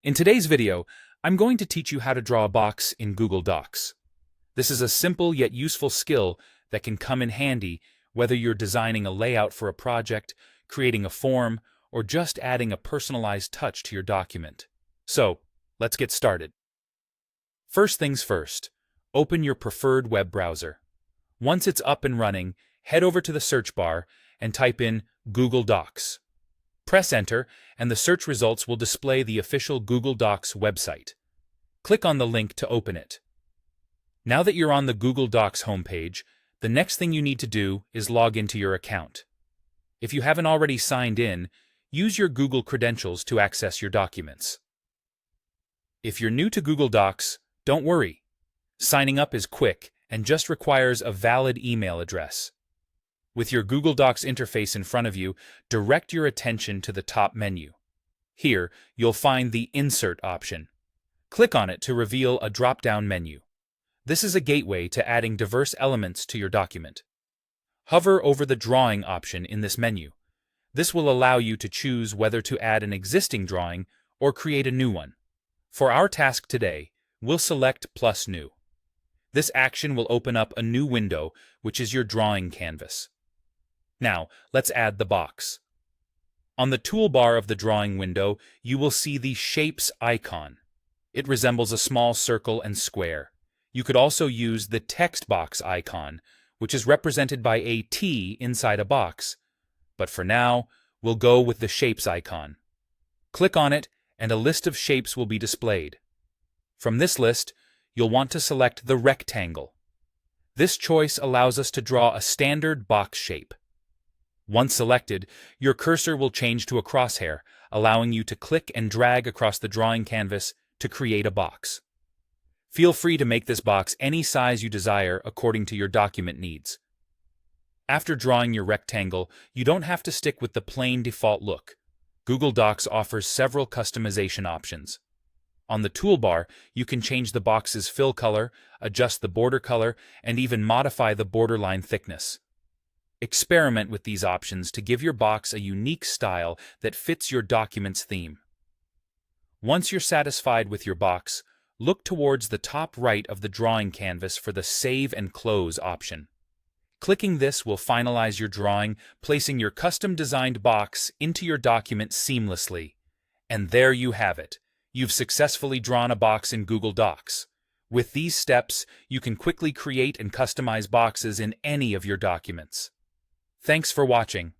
In today's video, I'm going to teach you how to draw a box in Google Docs. This is a simple yet useful skill that can come in handy whether you're designing a layout for a project, creating a form, or just adding a personalized touch to your document. So, let's get started. First things first, open your preferred web browser. Once it's up and running, head over to the search bar and type in Google Docs. Press Enter, and the search results will display the official Google Docs website. Click on the link to open it. Now that you're on the Google Docs homepage, the next thing you need to do is log into your account. If you haven't already signed in, use your Google credentials to access your documents. If you're new to Google Docs, don't worry. Signing up is quick and just requires a valid email address. With your Google Docs interface in front of you, direct your attention to the top menu. Here, you'll find the Insert option. Click on it to reveal a drop-down menu. This is a gateway to adding diverse elements to your document. Hover over the Drawing option in this menu. This will allow you to choose whether to add an existing drawing or create a new one. For our task today, we'll select Plus New. This action will open up a new window, which is your drawing canvas. Now, let's add the box. On the toolbar of the drawing window, you will see the Shapes icon. It resembles a small circle and square. You could also use the Text box icon, which is represented by a T inside a box. But for now, we'll go with the Shapes icon. Click on it, and a list of shapes will be displayed. From this list, you'll want to select the rectangle. This choice allows us to draw a standard box shape. Once selected, your cursor will change to a crosshair, allowing you to click and drag across the drawing canvas to create a box. Feel free to make this box any size you desire according to your document needs. After drawing your rectangle, you don't have to stick with the plain default look. Google Docs offers several customization options. On the toolbar, you can change the box's fill color, adjust the border color, and even modify the borderline thickness. Experiment with these options to give your box a unique style that fits your document's theme. Once you're satisfied with your box, look towards the top right of the drawing canvas for the Save and Close option. Clicking this will finalize your drawing, placing your custom-designed box into your document seamlessly. And there you have it. You've successfully drawn a box in Google Docs. With these steps, you can quickly create and customize boxes in any of your documents. Thanks for watching.